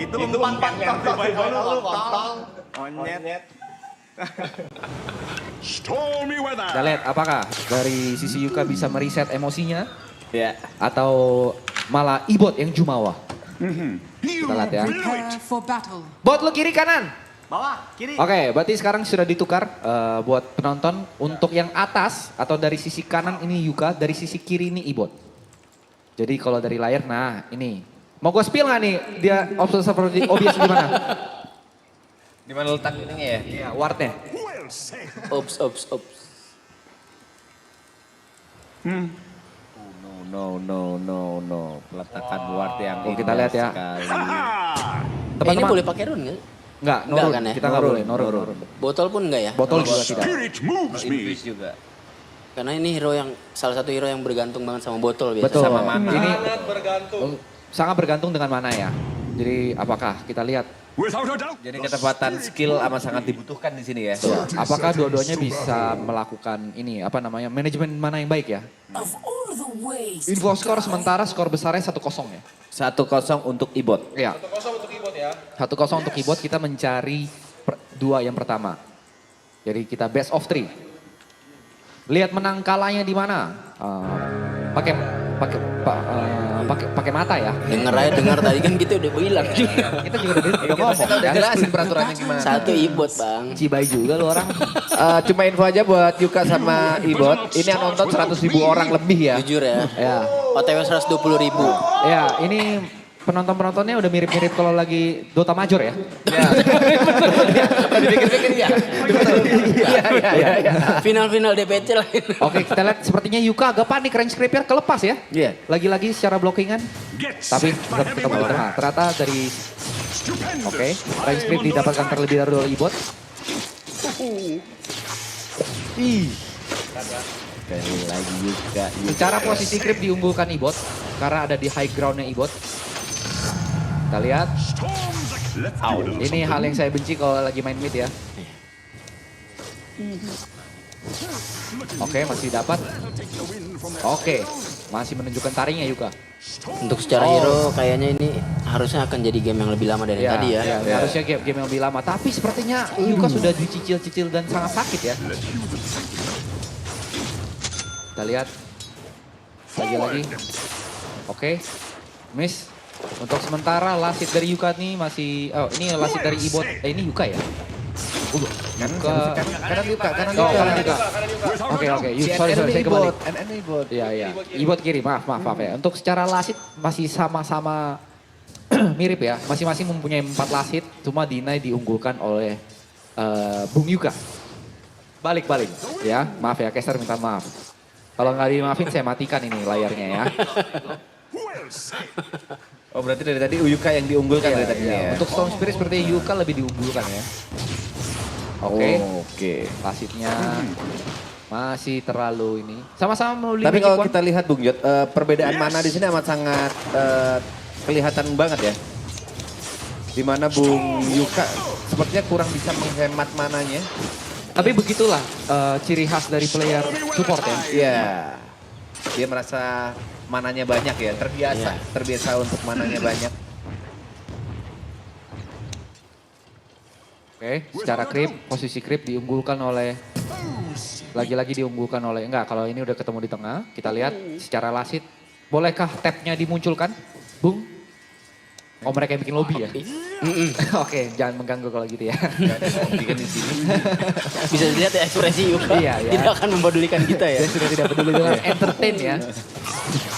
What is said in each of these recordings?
Itu umpan yang terbaik lu, kontol. Monyet. Stormy weather. Kita lihat apakah dari sisi Yuka bisa mereset emosinya Ya. atau malah Ibot yang jumawa. Kita lihat ya. Prepare for battle. Bot lu kiri kanan. Bawah, kiri. Oke, berarti sekarang sudah ditukar buat penonton. Untuk yang atas atau dari sisi kanan ini Yuka, dari sisi kiri ini Ibot. Jadi kalau dari layar, nah ini. Mau gue spill nggak nih dia observer di OBS di mana? Di mana letak ininya ya? Iya, wardnya. Well said. Ops. No. Peletakan ward yang Oh, kita lihat ya. sekali. Ini Teman-teman, boleh pakai rune nggak? enggak, Enggak nurun. kan ya? Kita nggak boleh, nurun. Botol pun enggak ya? Botol juga tidak. Spirit moves me. Infuse juga. Karena ini hero yang salah satu hero yang bergantung banget sama botol biasa. Betul. Sama mana. Ini bergantung. sangat bergantung dengan mana ya. Jadi apakah kita lihat Without a doubt. Jadi ketepatan skill amat sangat dibutuhkan di sini ya. apakah dua-duanya bisa melakukan ini apa namanya manajemen mana yang baik ya. Info skor sementara skor besarnya 1-0 ya. 1-0 untuk Ibot. Iya. 1-0 untuk Ibot ya. 1-0 untuk Ibot, kita mencari dua yang pertama. Jadi kita best of 3. Lihat menang kalahnya di mana? Pakai mata ya. Dengar tadi kan kita udah bilang. Kita juga udah ngomong Kita udah kan. jelasin peraturannya gimana. Satu ibot bang. Cibai juga lu orang. Cuma info aja buat Yuka sama Ibot. Ini yang nonton 100.000 orang lebih ya. Jujur ya. Ya. OTW 120.000. Ya, ini penonton-penontonnya udah mirip-mirip kalau lagi Dota Major ya. Dipikir-pikir ya. Iya. Final-final DPC lah. Oke, kita lihat sepertinya Yuka agak panik, range creeper kelepas ya. Iya. Lagi-lagi secara blockingan, Get tapi set, my tetap heavy ketemu di weapon. tengah. Ternyata dari, Stupendous. oke, range creep didapatkan terlebih dahulu oleh Ibot. Sekali lagi Yuka. Secara posisi creep diunggulkan Ibot, karena ada di high groundnya Ibot. Kita lihat, Storms. Let's do a little ini hal yang saya benci kalau lagi main mid ya. Oke, masih dapat. Oke, masih menunjukkan taringnya Yuka. Untuk secara hero kayaknya ini harusnya akan jadi game yang lebih lama dari yang tadi ya. Harusnya game yang lebih lama. Tapi sepertinya Yuka sudah dicicil-cicil dan sangat sakit ya. Kita lihat. Lagi-lagi. Oke. Miss. Untuk sementara last hit dari Yuka nih masih... Oh ini last hit dari Ibot. Ini Yuka ya? Yuka. Kanan Yuka. Oh kanan Yuka. Oke. Sorry, saya kebalik. NN Ibot. Iya. Ibot kiri, maaf ya. Untuk secara last hit masih sama-sama mirip ya. Masing-masing mempunyai 4 last hit. Cuma Dinai diunggulkan oleh Bung Yuka. Balik. Ya, maaf ya, Caster minta maaf. Kalau nggak dimaafin saya matikan ini layarnya ya. Well said. Oh berarti dari tadi Yuka yang diunggulkan dari tadi ya. Untuk Storm Spirit seperti Yuka lebih diunggulkan ya. Oke. Oke. Last hitnya masih terlalu ini. Sama-sama melalui Tapi Magic kalau Wand. kita lihat Bung Jot, perbedaan mana di sini amat sangat kelihatan banget ya. Dimana Bung Yuka sepertinya kurang bisa menghemat mananya. Tapi begitulah ciri khas dari player support ya. Iya. Dia merasa mananya banyak ya, terbiasa untuk mananya banyak. Oke, secara creep, posisi creep diunggulkan oleh, lagi-lagi diunggulkan oleh, enggak kalau ini udah ketemu di tengah, kita lihat secara lasit, bolehkah tabnya dimunculkan, Bung? Oh mereka yang bikin lobby ya? Oke, jangan mengganggu kalau gitu ya. Bikin di sini. Bisa dilihat ya ekspresi Yuka. Iya. Tidak akan mempedulikan kita ya. Saya sudah tidak peduli dengan entertain ya.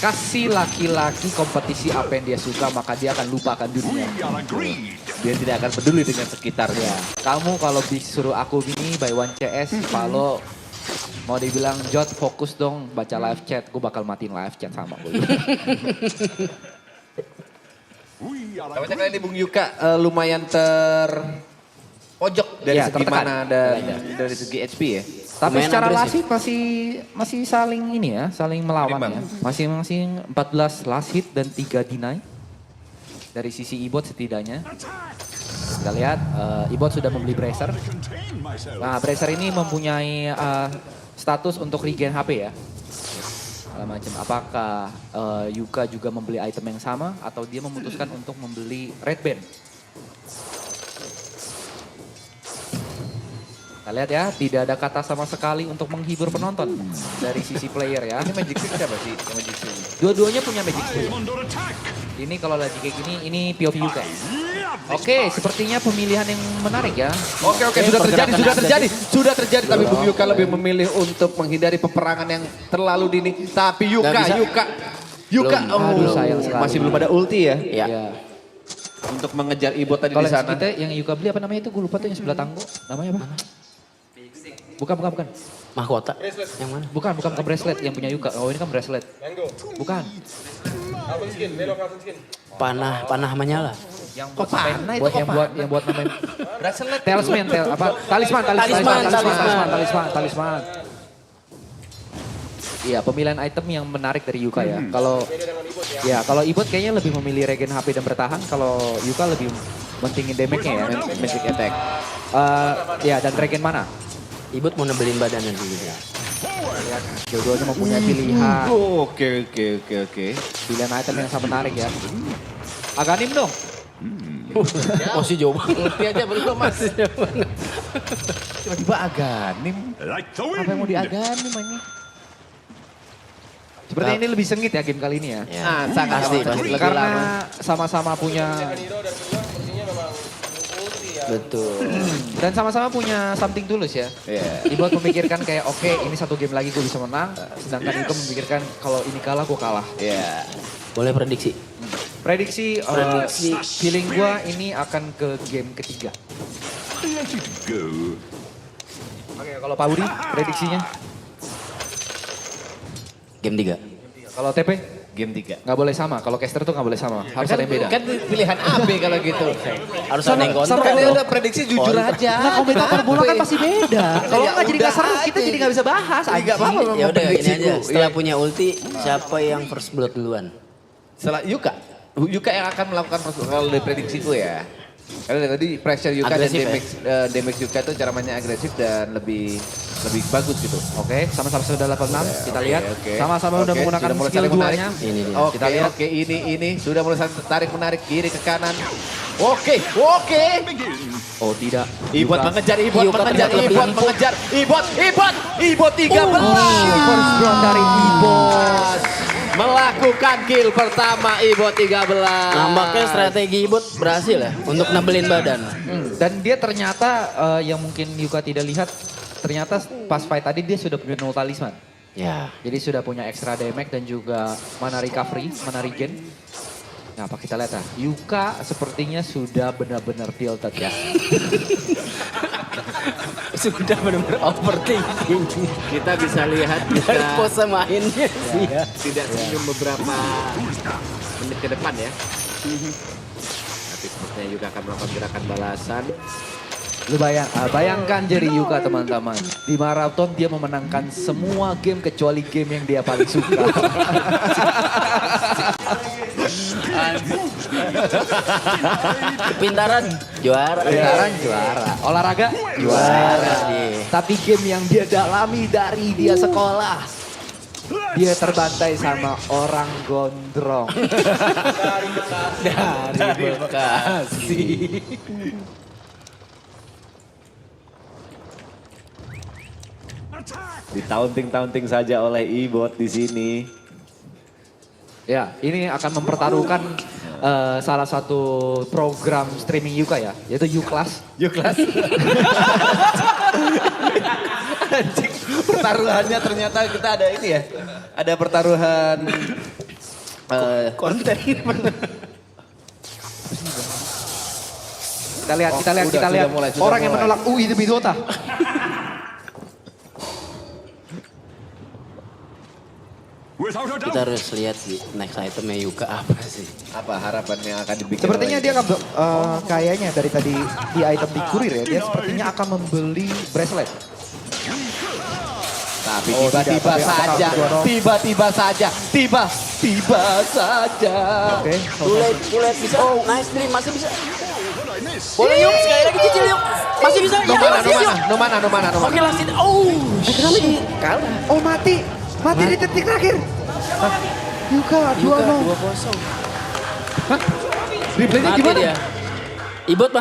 Kasih laki-laki kompetisi apa yang dia suka, maka dia akan lupakan dunia. We are agreed. Dia tidak akan peduli dengan sekitarnya. Ya, kamu kalau disuruh aku gini by one CS, kalau mau dibilang Jot fokus dong baca live chat, gue bakal matiin live chat sama gue. We are Tapi agreed. kali ini Bung Yuka lumayan terpojok dari Iya, segi tertekan. mana dan dari segi HP ya. Tapi Lumayan secara agresif. lasit masih saling ini ya, saling melawan Berimbang. ya. Masing-masing 14 lasit dan 3 deny. Dari sisi Ibot setidaknya. Kita lihat Ibot sudah membeli Bracer. Contain myself. Nah Bracer ini mempunyai status untuk regen HP ya. Segala macam. Apakah Yuka juga membeli item yang sama atau dia memutuskan untuk membeli Red Band? Kita lihat ya, tidak ada kata sama sekali untuk menghibur penonton dari sisi player ya. Ini Magic Swing siapa sih? Yang Magic Swing. Dua-duanya punya magic swing. I'm under attack. Ini kalau lagi kayak gini, ini POV Yuka. Oke, sepertinya pemilihan yang menarik ya. Oke, sudah terjadi. Tapi Bung Yuka lebih memilih untuk menghindari peperangan yang terlalu dini. Tapi Nggak Yuka, Belum. Aduh, sayang sekali. masih belum ada ulti ya. Ya. Ya. Untuk mengejar Ibot tadi Kalau di sana. kita yang Yuka beli apa namanya itu? Gue lupa tuh yang sebelah tanggo. Namanya apa? Bukan. Mahkota. Yang mana? Bukan bracelet yang punya Yuka. Oh ini kan bracelet. Bukan. Panah menyala. Yang buat yang buat namanya bracelet. Talisman. Iya, pemilihan item yang menarik dari Yuka ya. Kalau Ibot kayaknya lebih memilih regen HP dan bertahan. Kalau Yuka lebih mentingin damage-nya ya, magic attack. Ya dan regen mana? Ibut mau nebelin badan nanti gitu. Dua-duanya mempunyai pilihan. Oke. Pilihan item yang sangat menarik ya. Aganim dong. Masih jauh banget. Ulti aja belum mas. Tiba-tiba Aganim. Like the Apa yang mau wind. diaganim ini? Sepertinya ini lebih sengit ya game kali ini ya. Ya. Sangat Pasti. lebih lama. Karena sama-sama punya Betul. dan sama-sama punya something tulus ya. Iya. Ibot memikirkan kayak oke ini satu game lagi gue bisa menang. Sedangkan Yuka memikirkan kalau ini kalah gue kalah. Iya. Boleh prediksi? Prediksi feeling gue ini akan ke game ketiga. Let it go. Oke kalau Pak Budi prediksinya? Game 3. Kalau TP? Game 3. Nggak boleh sama, kalau caster tuh nggak boleh sama, harus ada yang beda. Kan pilihan AB kalau gitu. Harus ada yang kontrol. Kan udah prediksi jujur aja. Nah komentator bola kan pasti beda. Kalau Ya nggak jadi nggak udah seru, kita aja. jadi nggak bisa bahas. Nggak apa-apa memang Ya udah gini prediksiku. aja. Setelah Iya. punya ulti, siapa yang first blood duluan? Setelah Yuka yang akan melakukan kalau dari prediksiku ya. Karena tadi pressure Yuka Agresif dan damage Yuka itu cara mainnya agresif dan lebih bagus gitu. Oke, sama-sama sudah level 6, kita Oke, lihat. oke. Sama-sama udah Oke, menggunakan sudah mulai skill saling menarik. duanya. Ini dia. Oke, Kita lihat. oke, ini sudah mulai tarik menarik kiri ke kanan. Oke. Oh tidak. Ibot Yuka. mengejar, Yuka ternyata lebih empuk. Ibot 13. First blood dari Ibot. Melakukan kill pertama Ibot 13. Nampaknya strategi Ibut berhasil ya untuk nebelin badan. Dan dia ternyata yang mungkin Yuka tidak lihat, ternyata pas fight tadi dia sudah punya 0 talisman. Ya. Jadi sudah punya extra damage dan juga mana recovery, mana regen. Nah, apa kita lihat ya? Yuka sepertinya sudah benar-benar tilted ya. Sudah benar-benar overthinking. Kita bisa lihat Dari pose mainnya sih ya. tidak senyum beberapa menit ke depan ya. Tapi sepertinya juga akan melakukan gerakan balasan. Lu bayangkan jadi Yuka teman-teman. Di maraton dia memenangkan semua game kecuali game yang dia paling suka. Kepintaran juara. Sekarang juara. Olahraga juara. Tapi game yang dia dalami dari dia sekolah. Dia terbantai sama orang gondrong. Dari Bekasi. Ditaunting-taunting saja oleh Ibot di sini. Ya, ini akan mempertaruhkan salah satu program streaming Yuka ya, yaitu U-Class. U-Class. Anjing, pertaruhannya ternyata kita ada ini ya. Ada pertaruhan Konten. Kita lihat, kita lihat, Sudah, kita lihat. sudah mulai, sudah Orang yang mulai. menolak UI demi Dota. Without a Kita doubt. harus lihat sih next itemnya Yuka apa sih. apa harapan yang akan dibikin? Sepertinya oleh- dia akan kayaknya dari tadi di item di kurir ya, dia sepertinya akan membeli bracelet. Tapi Oh, tiba-tiba tidak, tapi saja, apakah Jono- tiba-tiba saja, tiba saja. Oke. Kulet bisa. Oh, nice dream masih bisa. Boleh yuk, sekali lagi cicil yuk. Masih bisa. Ya, masih yuk. No mana. Oke, lanjut. Oh, shit. Kalah. Oh mati di detik terakhir. Yuka 2-0. 2-0. Replaynya Mati gimana? dia. Ibut